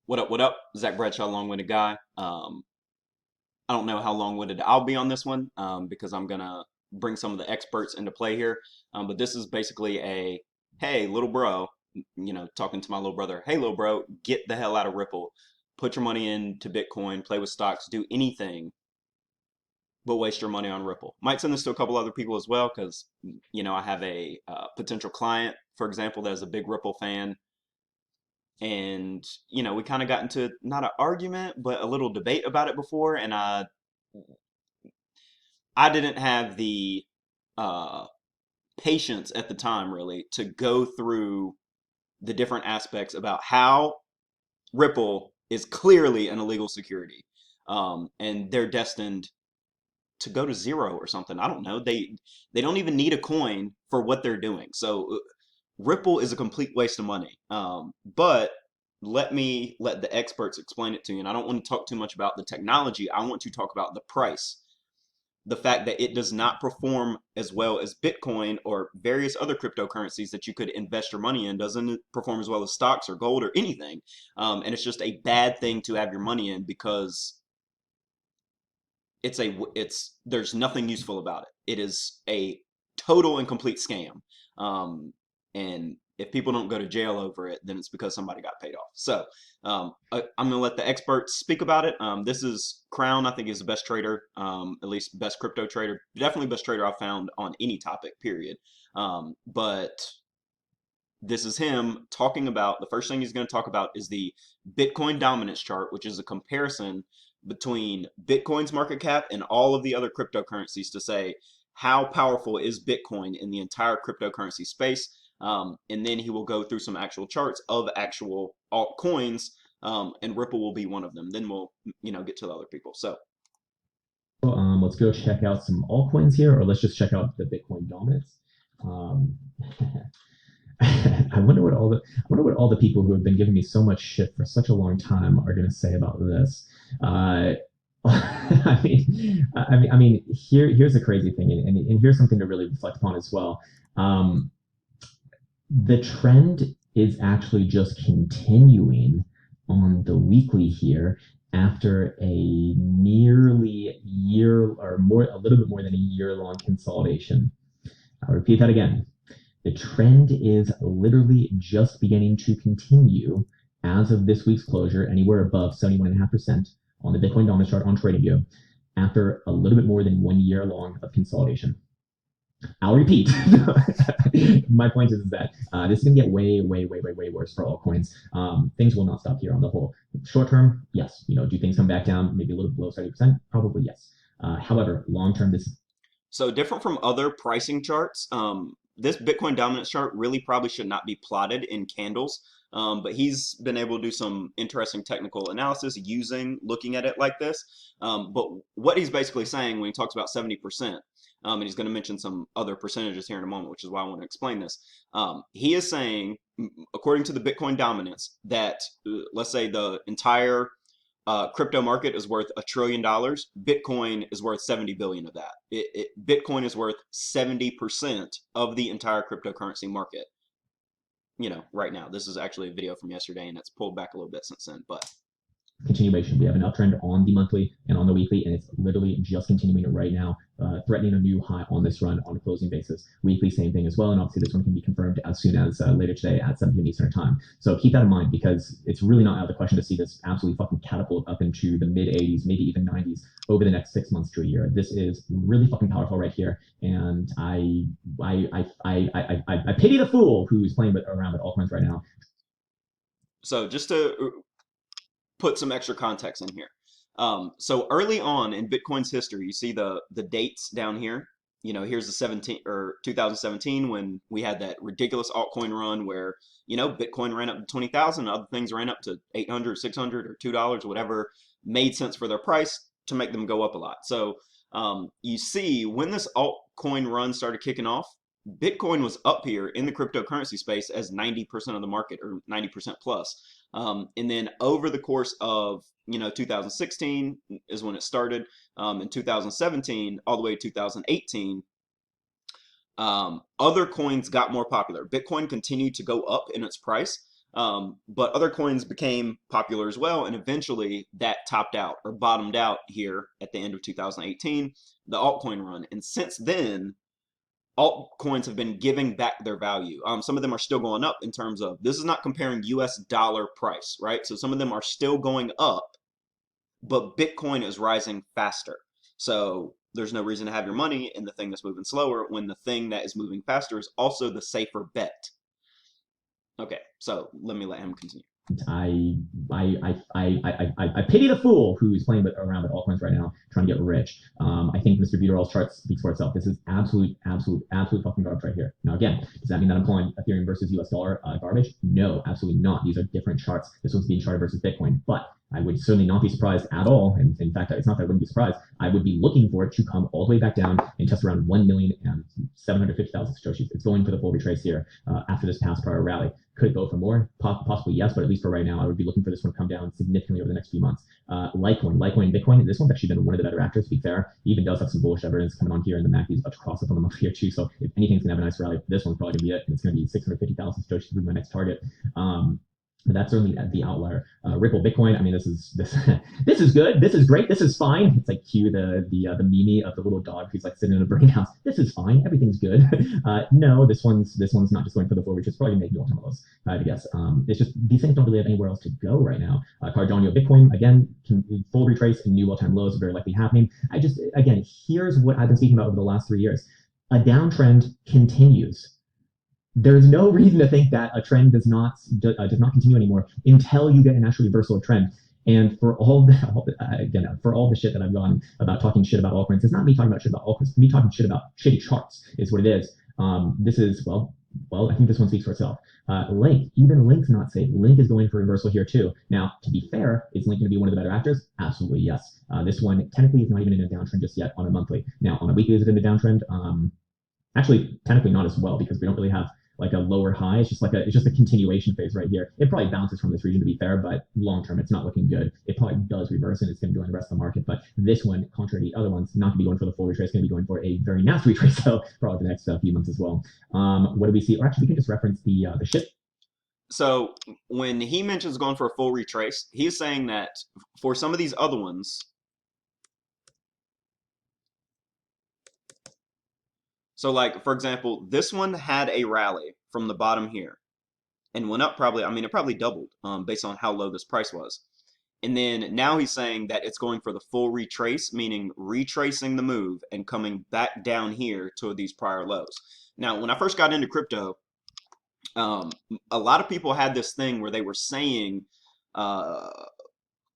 What up? What up? Zach Bradshaw, long-winded guy. I don't know how long-winded I'll be on this one because I'm gonna bring some of the experts into play here. But this is basically a hey, little bro, talking to my little brother. Hey, little bro, get the hell out of Ripple. Put your money into Bitcoin, play with stocks, do anything but waste your money on Ripple. Might send this to a couple other people as well because I have a potential client, for example, that is a big Ripple fan, and we kind of got into not an argument but a little debate about it before, and I didn't have the uh patience at the time really to go through the different aspects about how Ripple is clearly an illegal security, and they're destined to go to zero or something. I don't know. They don't even need a coin for what they're doing. So Ripple is a complete waste of money. But let the experts explain it to you. And I don't want to talk too much about the technology. I want to talk about the price. The fact that it does not perform as well as Bitcoin or various other cryptocurrencies that you could invest your money in, doesn't perform as well as stocks or gold or anything. And it's just a bad thing to have your money in because it's there's nothing useful about it. It is a total and complete scam. And if people don't go to jail over it, then it's because somebody got paid off. So I'm gonna let the experts speak about it. This is Crown. I think is the best trader, at least best crypto trader, definitely best trader I've found on any topic. Period. But this is him talking about the first thing he's going to talk about is the Bitcoin dominance chart, which is a comparison between Bitcoin's market cap and all of the other cryptocurrencies to say how powerful is Bitcoin in the entire cryptocurrency space. And then he will go through some actual charts of actual altcoins, and Ripple will be one of them. Then we'll, get to the other people. So Let's go check out some altcoins here, or let's just check out the Bitcoin dominance. Um, I wonder what all the people who have been giving me so much shit for such a long time are going to say about this. Here's the crazy thing, and here's something to really reflect upon as well. Um, the trend is actually just continuing on the weekly here after a nearly year or more, a little bit more than a year long consolidation. I'll repeat that again. The trend is literally just beginning to continue as of this week's closure, anywhere above 71.5% on the Bitcoin dominance chart on TradingView after a little bit more than 1 year long of consolidation. I'll repeat. My point is that this is going to get way, way, way, way, way worse for altcoins. Things will not stop here on the whole. Short term, yes. Do things come back down maybe a little below 70%? Probably yes. However, long term, this is So different from other pricing charts, this Bitcoin dominance chart really probably should not be plotted in candles. But he's been able to do some interesting technical analysis looking at it like this. But what he's basically saying when he talks about 70%, and he's going to mention some other percentages here in a moment, which is why I want to explain this. He is saying, according to the Bitcoin dominance, that let's say the entire crypto market is worth $1 trillion. Bitcoin is worth 70 billion of that. Bitcoin is worth 70% of the entire cryptocurrency market. Right now, this is actually a video from yesterday, and it's pulled back a little bit since then. But continuation. We have an uptrend on the monthly and on the weekly, and it's literally just continuing right now, threatening a new high on this run on a closing basis. Weekly, same thing as well, and obviously this one can be confirmed as soon as later today at 7 p.m. Eastern time. So keep that in mind because it's really not out of the question to see this absolutely fucking catapult up into the mid 80s, maybe even 90s over the next 6 months to a year. This is really fucking powerful right here, and I pity the fool who's playing around with altcoins right now. so just to put some extra context in here. So early on in Bitcoin's history, you see the dates down here. Here's the 17 or 2017 when we had that ridiculous altcoin run where Bitcoin ran up to 20,000, other things ran up to 800, 600, or $2, whatever made sense for their price to make them go up a lot. So you see when this altcoin run started kicking off, Bitcoin was up here in the cryptocurrency space as 90% of the market or 90% plus. And then over the course of 2016 is when it started. In 2017 all the way to 2018, other coins got more popular. Bitcoin continued to go up in its price, But other coins became popular as well, and eventually that topped out or bottomed out here at the end of 2018, the altcoin run. And since then, altcoins have been giving back their value. Some of them are still going up in terms of, this is not comparing US dollar price, right? So some of them are still going up, but Bitcoin is rising faster. So there's no reason to have your money in the thing that's moving slower when the thing that is moving faster is also the safer bet. Okay, so let me let him continue. I I pity the fool who's playing around with altcoins right now, trying to get rich. I think Mr. Buteral's chart speaks for itself. This is absolute fucking garbage right here. Now, again, does that mean that I'm calling Ethereum versus US dollar garbage? No, absolutely not. These are different charts. This one's being charted versus Bitcoin, but I would certainly not be surprised at all. And in fact, it's not that I wouldn't be surprised. I would be looking for it to come all the way back down and test around 1,750,000 Satoshis. It's going for the full retrace here after this past prior rally. Could it go for more? Possibly yes, but at least for right now, I would be looking for this one to come down significantly over the next few months. Litecoin, Bitcoin, this one's actually been one of the better actors, to be fair. He even does have some bullish evidence coming on here, and the MACD is about to cross up on the monthly here too. So if anything's going to have a nice rally, this one's probably going to be it, and it's going to be 650,000 Satoshis through my next target. But that's certainly the outlier. Ripple Bitcoin. I mean, this this is good. This is great. This is fine. It's like cue the meme of the little dog who's like sitting in a burning house. This is fine. Everything's good. No, this one's not just going for the full reach. It's probably making all some of those. I guess it's just these things don't really have anywhere else to go right now. Cardano Bitcoin again, full retrace and new all-time lows are very likely happening. Again, here's what I've been speaking about over the last 3 years. A downtrend continues. There's no reason to think that a trend does not continue anymore until you get an actual reversal of trend. And for all for all the shit that I've gone about talking shit about altcoins, it's not me talking about shit about altcoins. It's me talking shit about shitty charts is what it is. This is I think this one speaks for itself. Link, even Link's not safe. Link is going for reversal here too. Now, to be fair, is Link going to be one of the better actors? Absolutely yes. This one technically is not even in a downtrend just yet on a monthly. Now, on a weekly, is it in a downtrend? Actually, technically not as well because we don't really have like a lower high. It's just a continuation phase right here. It probably bounces from this region to be fair, but long term, it's not looking good. It probably does reverse and it's going to join the rest of the market. But this one, contrary to the other ones, not going to be going for the full retrace. It's going to be going for a very nasty retrace. So probably the next few months as well. What do we see? Or actually, we can just reference the ship. So when he mentions going for a full retrace, he's saying that for some of these other ones, so like for example, this one had a rally from the bottom here and went up probably, I mean, it probably doubled based on how low this price was. And then now he's saying that it's going for the full retrace, meaning retracing the move and coming back down here to these prior lows. Now, when I first got into crypto, a lot of people had this thing where they were saying, uh,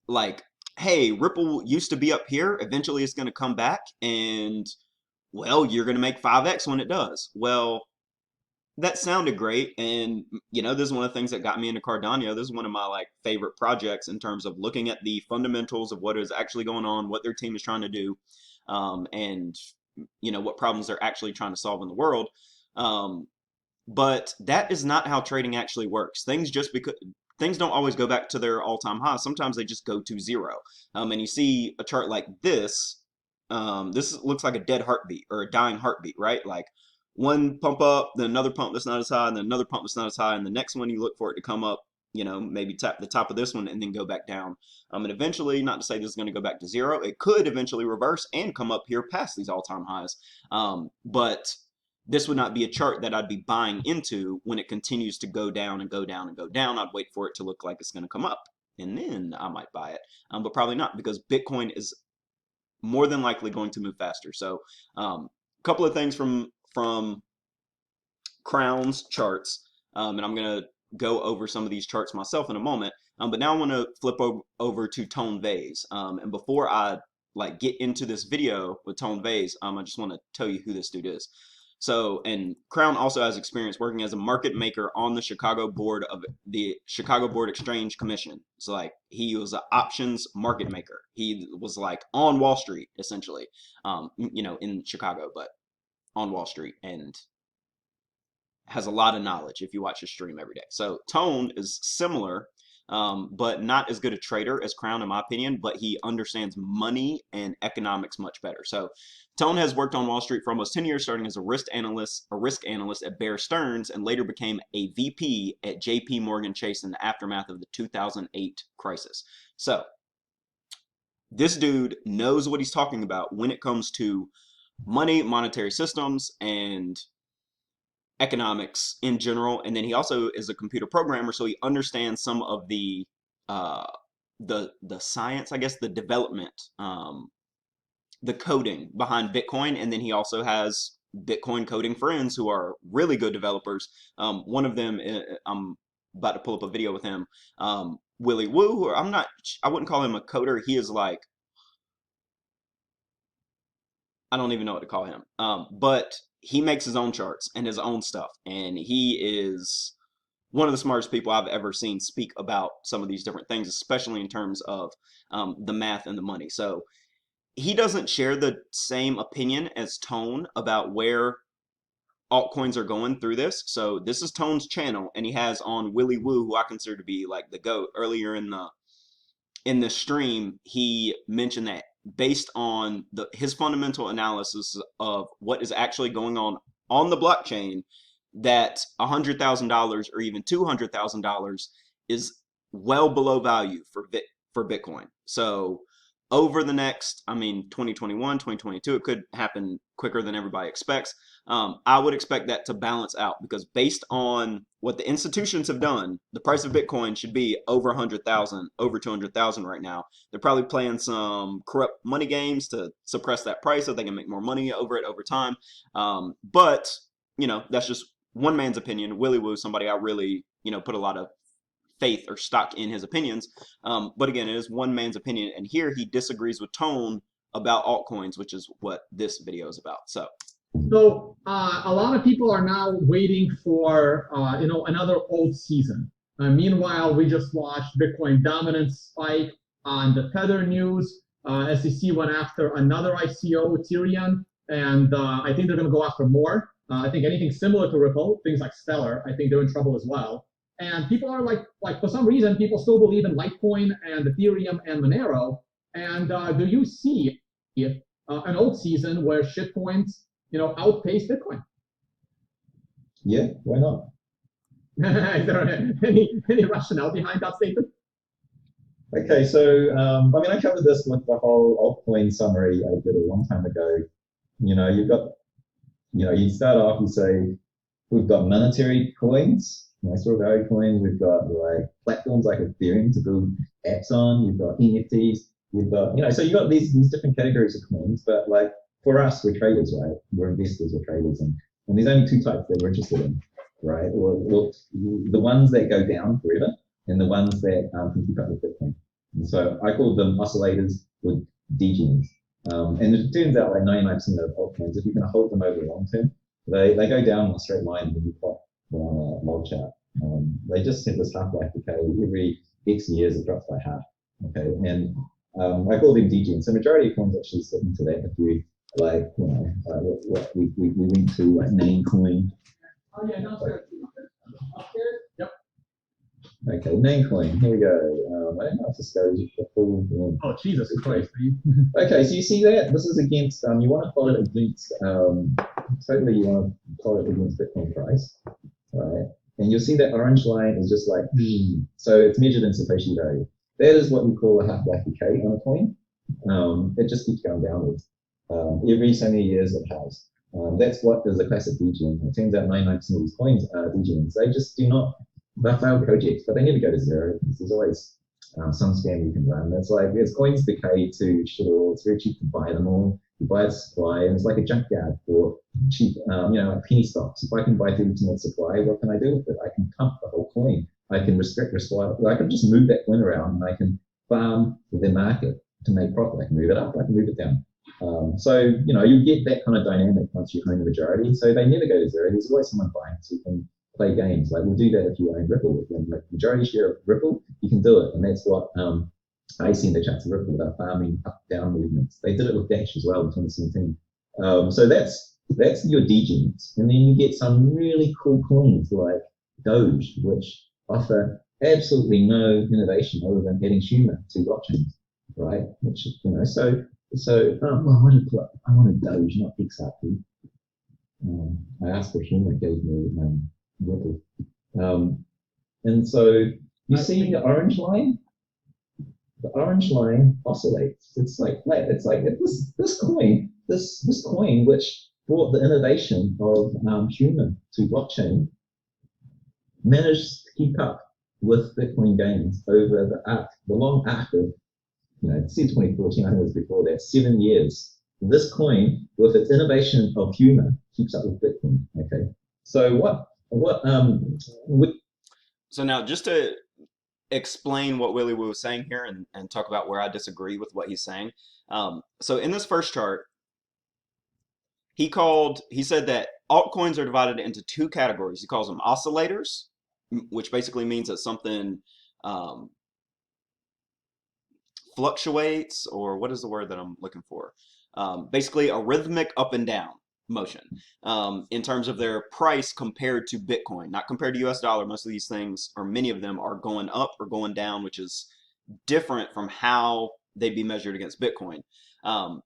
like, hey, Ripple used to be up here. Eventually it's going to come back. And, well, you're going to make 5x when it does. Well, that sounded great. And, you know, this is one of the things that got me into Cardano. This is one of my like favorite projects in terms of looking at the fundamentals of what is actually going on, what their team is trying to do, and, you know, what problems they're actually trying to solve in the world. Um, but that is not how trading actually works. Things don't always go back to their all-time high. Sometimes they just go to zero. And you see a chart like this. This looks like a dead heartbeat or a dying heartbeat, right? Like one pump up, then another pump that's not as high, and then another pump that's not as high, and the next one you look for it to come up. You know, maybe tap the top of this one and then go back down. And eventually, not to say this is going to go back to zero, it could eventually reverse and come up here past these all-time highs. But this would not be a chart that I'd be buying into when it continues to go down and go down and go down. I'd wait for it to look like it's going to come up, and then I might buy it, but probably not because Bitcoin is more than likely going to move faster. So a couple of things from Crown's charts, and I'm going to go over some of these charts myself in a moment. But now I want to flip over to Tone Vase. And before I like get into this video with Tone Vase, I just want to tell you who this dude is. So, and Crown also has experience working as a market maker on the Chicago board of the Chicago Board Exchange Commission. So, like, he was an options market maker. He was like on Wall Street, essentially, you know, in Chicago, but on Wall Street, and has a lot of knowledge if you watch his stream every day. So, Tone is similar. but not as good a trader as Crown, in my opinion. But he understands money and economics much better. So Tone has worked on Wall Street for almost 10 years, starting as a risk analyst at Bear Stearns, and later became a VP at JP Morgan Chase in the aftermath of the 2008 crisis. So this dude knows what he's talking about when it comes to money, monetary systems, and economics in general. And then he also is a computer programmer, so he understands some of uh, the science, I guess, the development, the coding behind Bitcoin. And then he also has Bitcoin coding friends who are really good developers. One of them, I'm about to pull up a video with him, Willie Woo. Who I wouldn't call him a coder. He is like, I don't even know what to call him. But he makes his own charts and his own stuff, and he is one of the smartest people I've ever seen speak about some of these different things, especially in terms of the math and the money. So he doesn't share the same opinion as Tone about where altcoins are going through this. So this is Tone's channel, and he has on Willie Woo, who I consider to be like the GOAT. Earlier in the stream, he mentioned that based on his fundamental analysis of what is actually going on the blockchain, that $100,000 or even $200,000 is well below value for Bitcoin. So over the next, I mean, 2021, 2022, it could happen quicker than everybody expects. I would expect that to balance out, because based on what the institutions have done, the price of Bitcoin should be over 100,000, over 200,000 right now. They're probably playing some corrupt money games to suppress that price so they can make more money over it over time. But that's just one man's opinion. Willie Woo, somebody I really, put a lot of faith or stock in his opinions. But again, it is one man's opinion. And here he disagrees with Tone about altcoins, which is what this video is about. So a lot of people are now waiting for another old season. Meanwhile, we just watched Bitcoin dominance spike on the Tether news. SEC went after another ICO, Ethereum, and I think they're going to go after more. I think anything similar to Ripple, things like Stellar, I think they're in trouble as well. And people are like for some reason, people still believe in Litecoin and Ethereum and Monero. And do you see an old season where shitcoins outpace Bitcoin? Yeah, why not? Is there any rationale behind that statement? Okay, so I covered this with the whole altcoin summary I did a long time ago. You've got, you start off, you say, we've got monetary coins, nice sort of value coins. We've got like platforms like Ethereum to build apps on. You've got NFTs. You've got, so you've got these different categories of coins. But like for us, we're traders, right? We're investors, we're traders, and there's only two types that we're interested in, right? Or the ones that go down forever, and the ones that can keep up with Bitcoin. And so I call them oscillators with degens. And it turns out like 99% of altcoins, if you can hold them over the long term, they go down in a straight line when you plot them on a log chart. They just have this half-life decay. Every X years it drops by half. Okay, and I call them degens. So majority of coins actually sit into that. If you what we went to like Namecoin. Oh yeah, no, sir. Upstairs? Yep. Okay, Namecoin. Here we go. I don't know if this goes the full. Oh Jesus Christ! Okay, so you see that this is against. You want to plot it against. Totally, you want to plot it against Bitcoin price, right? And you'll see that orange line is just like so it's measured in Satoshi value. That is what we call a half-life decay on a coin. It just keeps going downwards. Every so many years it has. That's what is a classic degen. It turns out 99% of these coins are degens. They just do not, they're failed projects, but they never go to zero. There's always some scam you can run. It's like, as coins decay to shit all, it's very cheap to buy them all. You buy the supply, and it's like a junkyard for cheap, like penny stocks. If I can buy 30% supply, what can I do with it? I can pump the whole coin. I can restrict supply. I can just move that coin around, and I can farm the market to make profit. I can move it up, I can move it down. So, you get that kind of dynamic once you own the majority. So they never go to zero. There's always someone buying, so you can play games. Like we'll do that if you own Ripple. If you own majority share of Ripple, you can do it. And that's what I see in the charts of Ripple, about farming up-down movements. They did it with Dash as well in 2017. So that's your degens. And then you get some really cool coins like Doge, which offer absolutely no innovation other than adding humor to blockchains, right? Which well, I wanted Doge, not XRP. I asked for humor, it gave me Ripple. Um, and so you see the orange line? The orange line oscillates. It's like flat. It's like this coin which brought the innovation of humor to blockchain managed to keep up with Bitcoin gains over the long arc of, since 2014, I think it was before that, 7 years. This coin, with its innovation of humor, keeps up with Bitcoin. Okay, so So now, just to explain what Willy Woo was saying here and talk about where I disagree with what he's saying. So in this first chart, he said that altcoins are divided into two categories. He calls them oscillators, which basically means that something um, fluctuates, or what is the word that I'm looking for? Basically, a rhythmic up and down motion in terms of their price compared to Bitcoin, not compared to US dollar. Most of these things, or many of them, are going up or going down, which is different from how they'd be measured against Bitcoin. Um,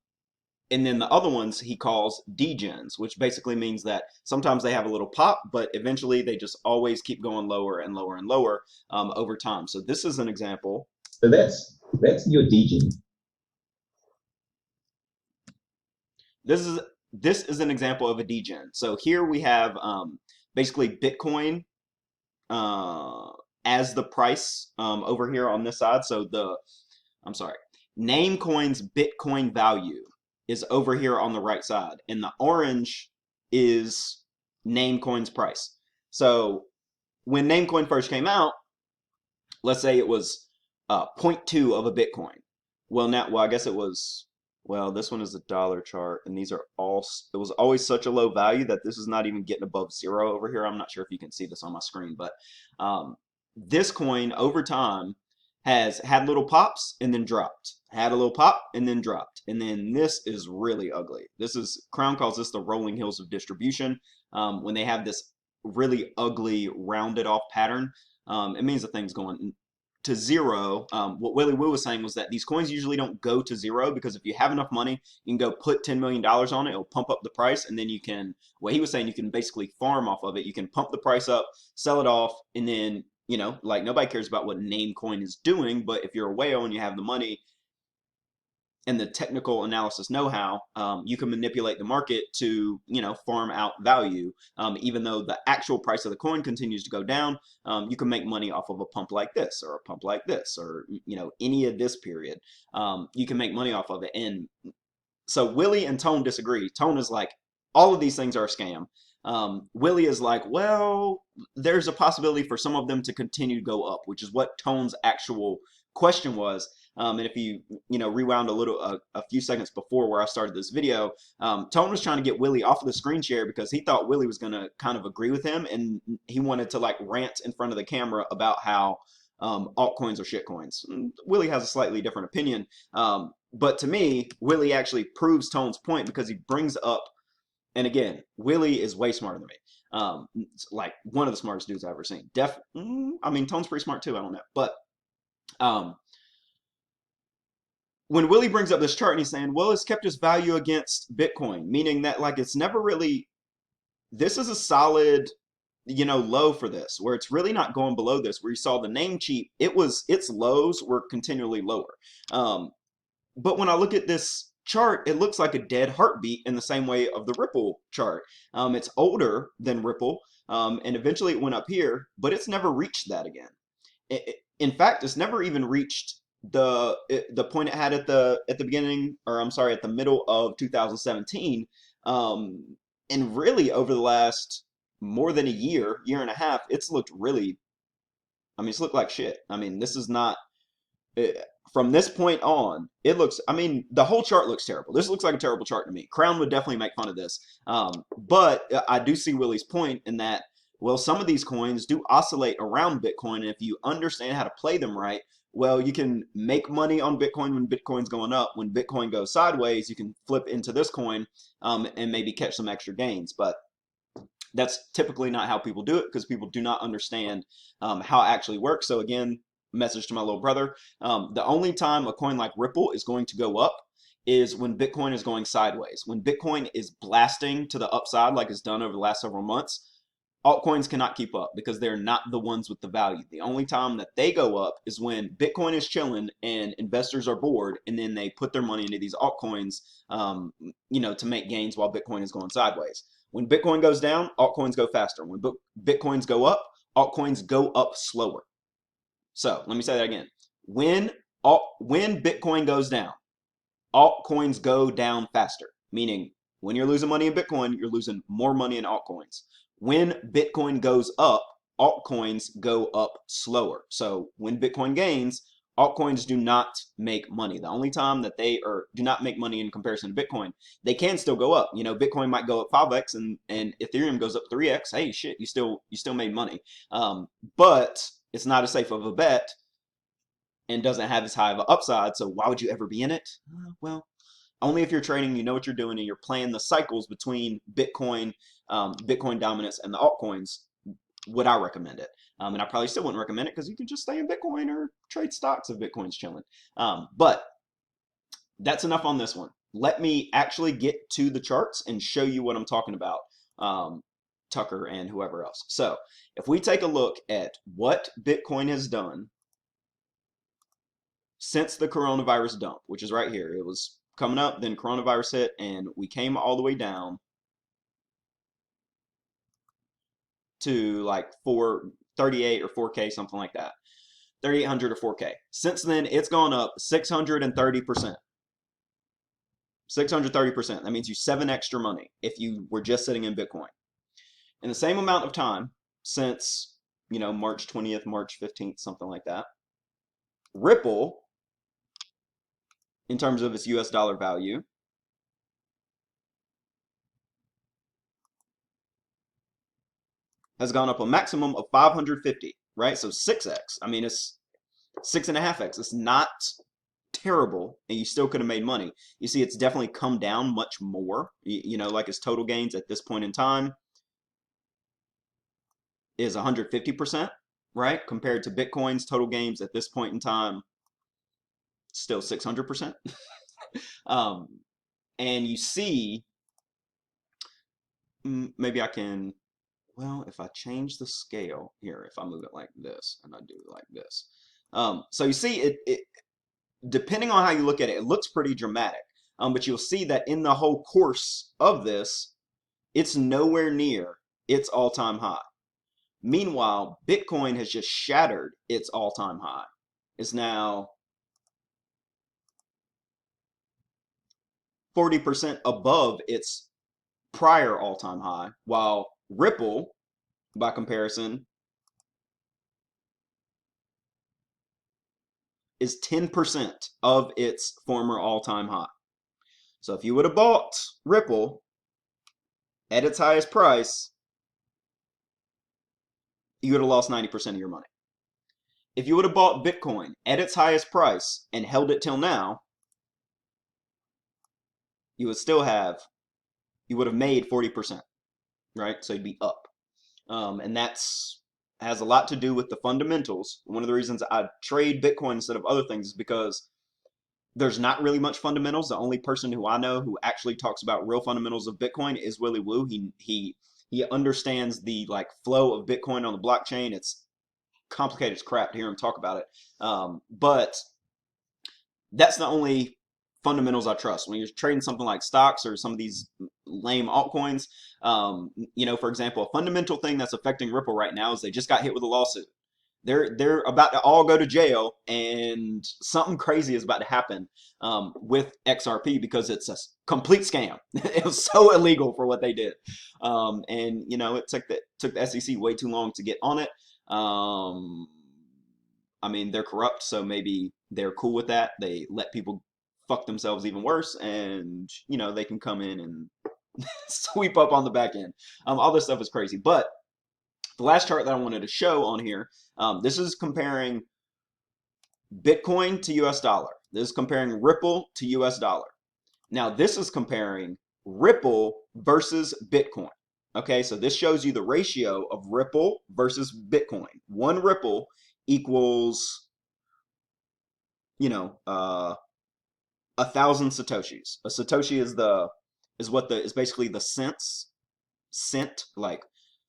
and then the other ones he calls degens, which basically means that sometimes they have a little pop, but eventually they just always keep going lower and lower and lower over time. So this is an example. so that's your degen. This is an example of a degen. So here we have basically Bitcoin uh, as the price over here on this side. So I'm sorry, Namecoin's Bitcoin value is over here on the right side, and the orange is Namecoin's price. So when Namecoin first came out, let's say it was zero point 0.2 of a Bitcoin. Well, I guess it was, well, this one is a dollar chart, and these are all, it was always such a low value that this is not even getting above zero over here. I'm not sure if you can see this on my screen, but this coin over time has had little pops and then dropped, had a little pop and then dropped. And then this is really ugly. Crown calls this the rolling hills of distribution. When they have this really ugly rounded off pattern, it means the thing's going to zero. What Willy Woo was saying was that these coins usually don't go to zero because if you have enough money, you can go put $10 million on it. It'll pump up the price. And then you can, what he was saying, you can basically farm off of it. You can pump the price up, sell it off, and then, like nobody cares about what Namecoin is doing. But if you're a whale and you have the money and the technical analysis know-how, you can manipulate the market to, farm out value. Even though the actual price of the coin continues to go down, you can make money off of a pump like this, or a pump like this, or, any of this period. You can make money off of it. And so Willie and Tone disagree. Tone is like, all of these things are a scam. Willie is like, well, there's a possibility for some of them to continue to go up, which is what Tone's actual question was. And if you rewound a few seconds before where I started this video, Tone was trying to get Willie off of the screen share because he thought Willie was going to kind of agree with him, and he wanted to like rant in front of the camera about how altcoins are shitcoins. Willie has a slightly different opinion, but to me, Willie actually proves Tone's point because he brings up, and again, Willie is way smarter than me. Like one of the smartest dudes I've ever seen. I mean, Tone's pretty smart too. I don't know, but when Willie brings up this chart and he's saying, well, it's kept its value against Bitcoin, meaning that like it's never really, this is a solid, low for this, where it's really not going below this, where you saw the name cheap, its lows were continually lower. But when I look at this chart, it looks like a dead heartbeat in the same way of the Ripple chart. It's older than Ripple, and eventually it went up here, but it's never reached that again. In fact, it's never even reached the point it had at the beginning, or I'm sorry, at the middle of 2017. And really over the last more than a year and a half, it's looked really, it's looked like shit. This is not, from this point on, it looks, the whole chart looks terrible. This looks like a terrible chart to me. Crown would definitely make fun of this. But I do see Willie's point in that, well, some of these coins do oscillate around Bitcoin, and if you understand how to play them right, well, you can make money on Bitcoin when Bitcoin's going up. When Bitcoin goes sideways, you can flip into this coin and maybe catch some extra gains. But That's typically not how people do it because people do not understand how it actually works. So again, message to my little brother. The only time a coin like Ripple is going to go up is when Bitcoin is going sideways. When Bitcoin is blasting to the upside like it's done over the last several months, altcoins cannot keep up because they're not the ones with the value. The only time that they go up is when Bitcoin is chilling and investors are bored, and then they put their money into these altcoins, to make gains while Bitcoin is going sideways. When Bitcoin goes down, altcoins go faster. When Bitcoins go up, altcoins go up slower. So let me say that again. When Bitcoin goes down, altcoins go down faster, meaning when you're losing money in Bitcoin, you're losing more money in altcoins. When Bitcoin goes up, altcoins go up slower. So when Bitcoin gains, altcoins do not make money. The only time that they do not make money in comparison to Bitcoin, they can still go up. Bitcoin might go up 5x and Ethereum goes up 3x. Hey, shit, you still made money. But it's not as safe of a bet and doesn't have as high of an upside. So why would you ever be in it? Well, only if you're trading, you know what you're doing, and you're playing the cycles between Bitcoin, Bitcoin dominance, and the altcoins. Would I recommend it? And I probably still wouldn't recommend it because you can just stay in Bitcoin or trade stocks if Bitcoin's chilling. But that's enough on this one. Let me actually get to the charts and show you what I'm talking about, Tucker and whoever else. So if we take a look at what Bitcoin has done since the coronavirus dump, which is right here. It was coming up, then coronavirus hit, and we came all the way down to like 438 or 4K, something like that. 3,800 or 4K. Since then, it's gone up 630%. 630%. That means you 7 extra money if you were just sitting in Bitcoin. In the same amount of time since, March 20th, March 15th, something like that, Ripple, in terms of its US dollar value, has gone up a maximum of 550, right? So 6x. I mean, it's 6.5x. It's not terrible, and you still could have made money. You see, it's definitely come down much more. Like its total gains at this point in time is 150%, right? Compared to Bitcoin's total gains at this point in time, still 600%. And you see, maybe I can, well, if I change the scale here, if I move it like this and I do it like this. So you see, it depending on how you look at it, it looks pretty dramatic. But you'll see that in the whole course of this, it's nowhere near its all-time high. Meanwhile, Bitcoin has just shattered its all-time high. It's now 40% above its prior all-time high, while Ripple, by comparison, is 10% of its former all-time high. So if you would have bought Ripple at its highest price, you would have lost 90% of your money. If you would have bought Bitcoin at its highest price and held it till now, you would have made 40%, right? So you'd be up. And that's has a lot to do with the fundamentals. One of the reasons I trade Bitcoin instead of other things is because there's not really much fundamentals. The only person who I know who actually talks about real fundamentals of Bitcoin is Willy Woo. He understands the flow of Bitcoin on the blockchain. It's complicated as crap to hear him talk about it. But that's the only fundamentals I trust. When you're trading something like stocks or some of these lame altcoins, for example, a fundamental thing that's affecting Ripple right now is they just got hit with a lawsuit. They're about to all go to jail, and something crazy is about to happen with XRP because it's a complete scam. It was so illegal for what they did, and it took the SEC way too long to get on it. I mean, they're corrupt, so maybe they're cool with that. They let people fuck themselves even worse, and they can come in and sweep up on the back end. All this stuff is crazy, but the last chart that I wanted to show on here, this is comparing Bitcoin to US dollar. This is comparing Ripple to US dollar. Now, this is comparing Ripple versus Bitcoin. Okay, so this shows you the ratio of Ripple versus Bitcoin. One Ripple equals, you know, 1,000 Satoshis. A Satoshi is basically the cent. Like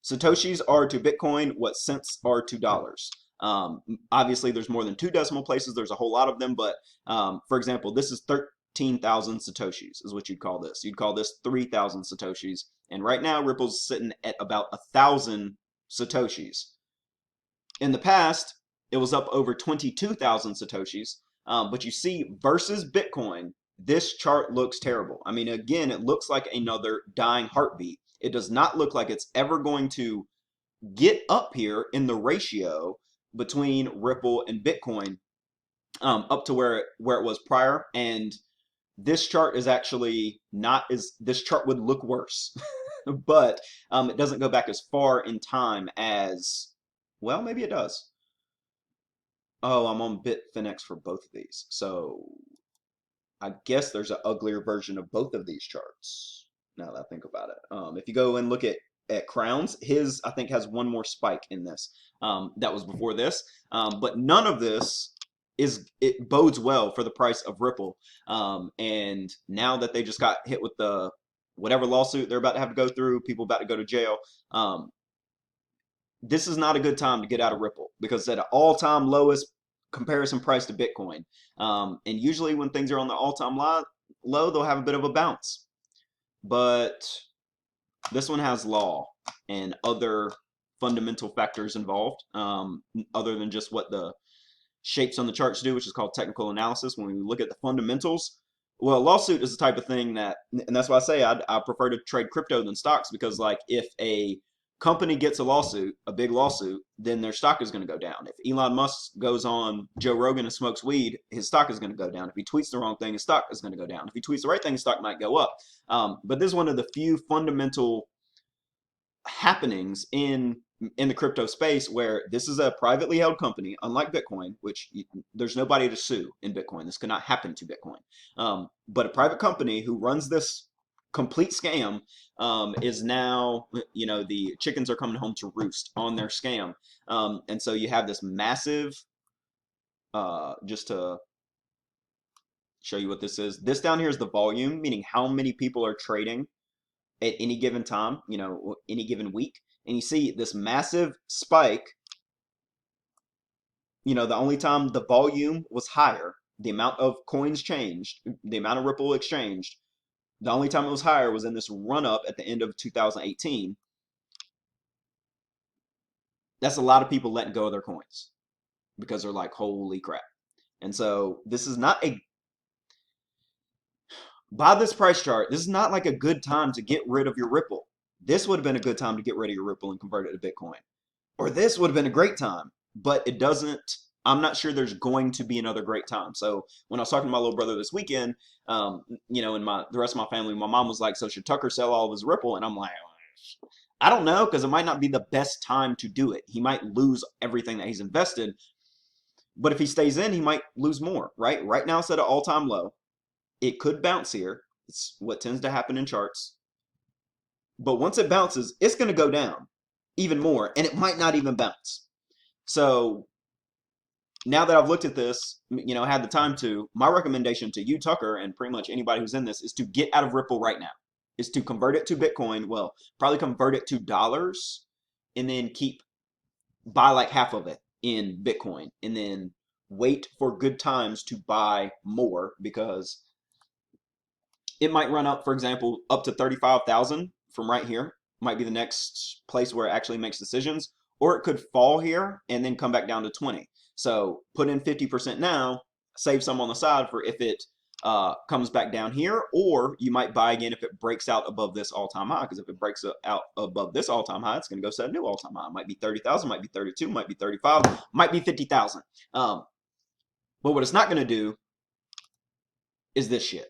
Satoshis are to Bitcoin what cents are to dollars. Obviously, there's more than two decimal places. There's a whole lot of them, but for example, this is 13,000 Satoshis is what you'd call this. You'd call this 3,000 Satoshis. And right now, Ripple's sitting at about 1,000 Satoshis. In the past, it was up over 22,000 Satoshis. But you see, versus Bitcoin, this chart looks terrible. I mean, again, it looks like another dying heartbeat. It does not look like it's ever going to get up here in the ratio between Ripple and Bitcoin up to where it was prior. And this chart is actually not as this chart would look worse, but it doesn't go back as far in time as well. Maybe it does. Oh, I'm on Bitfinex for both of these, so I guess there's an uglier version of both of these charts. Now that I think about it, if you go and look at Crowns, his I think has one more spike in this. That was before this, but none of this it bodes well for the price of Ripple. And now that they just got hit with the whatever lawsuit they're about to have to go through, people about to go to jail. This is not a good time to get out of Ripple because it's at an all-time lowest comparison price to Bitcoin. And usually when things are on the all-time low, they'll have a bit of a bounce. But this one has law and other fundamental factors involved, other than just what the shapes on the charts do, which is called technical analysis. When we look at the fundamentals, well, a lawsuit is the type of thing that, and that's why I say I prefer to trade crypto than stocks, because like if a company gets a lawsuit, a big lawsuit, then their stock is going to go down. If Elon Musk goes on Joe Rogan and smokes weed, his stock is going to go down. If he tweets the wrong thing, his stock is going to go down. If he tweets the right thing, his stock might go up. But this is one of the few fundamental happenings in the crypto space where this is a privately held company, unlike Bitcoin, which there's nobody to sue in Bitcoin. This could not happen to Bitcoin. But a private company who runs this complete scam is now, the chickens are coming home to roost on their scam. And so you have this massive, just to show you what this is. This down here is the volume, meaning how many people are trading at any given time, any given week. And you see this massive spike, the only time the volume was higher, the amount of coins changed, the amount of Ripple exchanged, the only time it was higher was in this run up at the end of 2018. That's a lot of people letting go of their coins because they're like, holy crap. And so this is not by this price chart, this is not like a good time to get rid of your Ripple. This would have been a good time to get rid of your Ripple and convert it to Bitcoin. Or this would have been a great time, but it doesn't. I'm not sure there's going to be another great time. So when I was talking to my little brother this weekend, and the rest of my family, my mom was like, so should Tucker sell all of his Ripple? And I'm like, I don't know, because it might not be the best time to do it. He might lose everything that he's invested. But if he stays in, he might lose more, right? Right now it's at an all-time low. It could bounce here. It's what tends to happen in charts. But once it bounces, it's going to go down even more, and it might not even bounce. So now that I've looked at this, had the time to, my recommendation to you, Tucker, and pretty much anybody who's in this is to get out of Ripple right now, is to convert it to Bitcoin. Well, probably convert it to dollars and then buy like half of it in Bitcoin and then wait for good times to buy more, because it might run up, for example, up to 35,000 from right here. Might be the next place where it actually makes decisions, or it could fall here and then come back down to 20. So put in 50% now, save some on the side for if it comes back down here, or you might buy again if it breaks out above this all-time high, because if it breaks out above this all-time high, it's going to go set a new all-time high. It might be 30,000, might be 32, might be 35, might be 50,000. But what it's not going to do is this shit.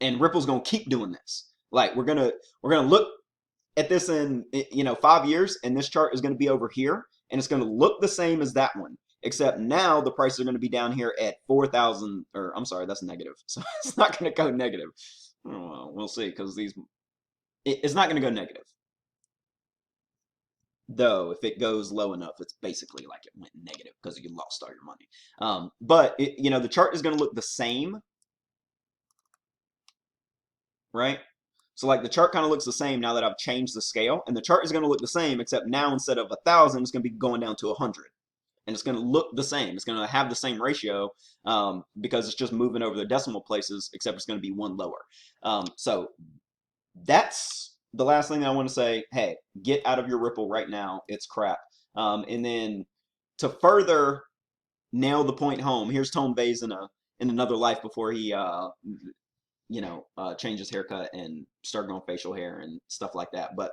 And Ripple's going to keep doing this. Like we're gonna look at this in 5 years, and this chart is going to be over here, and it's going to look the same as that one, except now the prices are going to be down here at 4,000. Or I'm sorry, that's negative, so it's not going to go negative. Well, we'll see, because these it's not going to go negative. Though if it goes low enough, it's basically like it went negative because you lost all your money. But the chart is going to look the same, right? So like the chart kind of looks the same now that I've changed the scale, and the chart is going to look the same, except now instead of 1,000, it's going to be going down to 100, and it's going to look the same. It's going to have the same ratio because it's just moving over the decimal places, except it's going to be one lower. So that's the last thing that I want to say. Hey, get out of your Ripple right now. It's crap. And then to further nail the point home, here's Tone Vays in another life before he change his haircut and start growing facial hair and stuff like that. But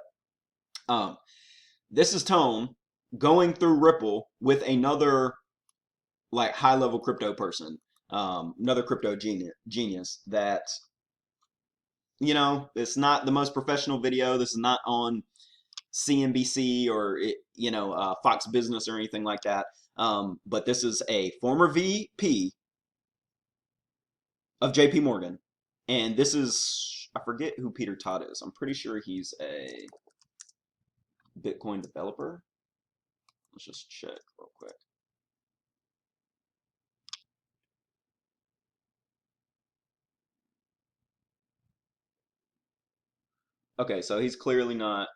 this is Tone going through Ripple with another like high level crypto person, another crypto genius that it's not the most professional video. This is not on CNBC or Fox Business or anything like that. But this is a former VP of JP Morgan. And this is, I forget who Peter Todd is. I'm pretty sure he's a Bitcoin developer. Let's just check real quick. Okay, so he's clearly not.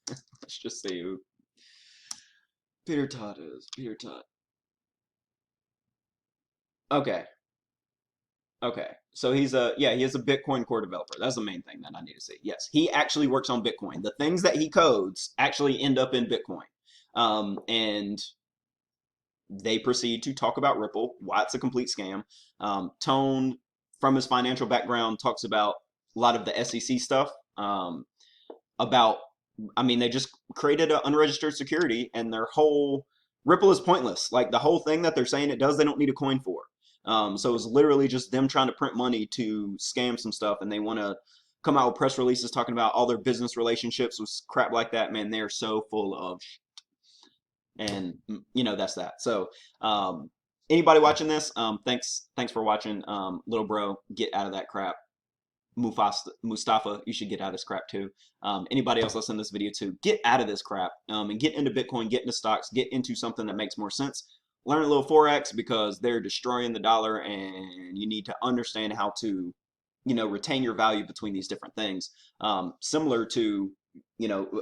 Let's just see who Peter Todd is. Peter Todd. Okay. Okay. So he is a Bitcoin core developer. That's the main thing that I need to see. Yes, he actually works on Bitcoin. The things that he codes actually end up in Bitcoin. And they proceed to talk about Ripple, why it's a complete scam. Tone, from his financial background, talks about a lot of the SEC stuff. They just created an unregistered security, and their whole Ripple is pointless. Like the whole thing that they're saying it does, they don't need a coin for. So it's literally just them trying to print money to scam some stuff, and they want to come out with press releases talking about all their business relationships with crap like that. Man, they're so full of shit. And that's that. So anybody watching this, thanks for watching. Little bro, get out of that crap. Mustafa, you should get out of this crap too. Anybody else listening to this video too, get out of this crap and get into Bitcoin, get into stocks, get into something that makes more sense. Learn a little Forex because they're destroying the dollar, and you need to understand how to, retain your value between these different things. Similar to,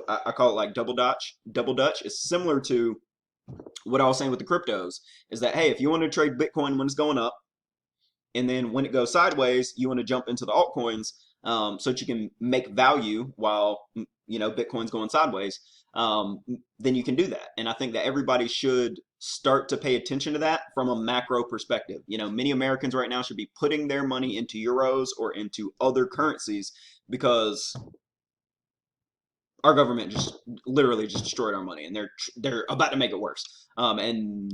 I call it like double Dutch. Double Dutch is similar to what I was saying with the cryptos. Is that, hey, if you want to trade Bitcoin when it's going up, and then when it goes sideways, you want to jump into the altcoins so that you can make value while Bitcoin's going sideways. Then you can do that. And I think that everybody should start to pay attention to that from a macro perspective. Many Americans right now should be putting their money into euros or into other currencies because our government just literally just destroyed our money, and they're about to make it worse. And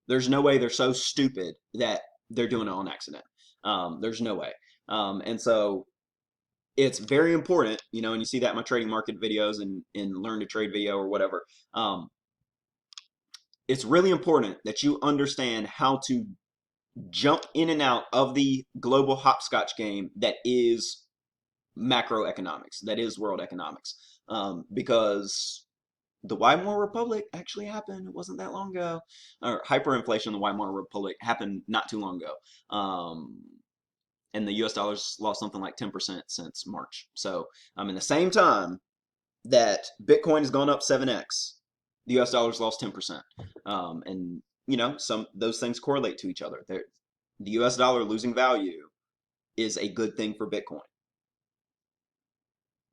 there's no way they're so stupid that they're doing it on accident. There's no way. And so it's very important, and you see that in my trading market videos and in Learn to Trade video or whatever. It's really important that you understand how to jump in and out of the global hopscotch game that is macroeconomics, that is world economics. Because the Weimar Republic actually happened. It wasn't that long ago. Or hyperinflation in the Weimar Republic happened not too long ago. And the US dollar's lost something like 10% since March. So in the same time that Bitcoin has gone up 7x, the US dollar's lost 10%. And those things correlate to each other. The US dollar losing value is a good thing for Bitcoin,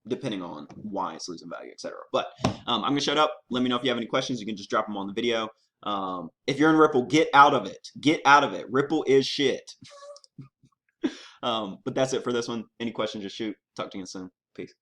depending on why it's losing value, etc. But I'm going to shut up. Let me know if you have any questions. You can just drop them on the video. If you're in Ripple, get out of it. Get out of it. Ripple is shit. But that's it for this one. Any questions, just shoot. Talk to you soon. Peace.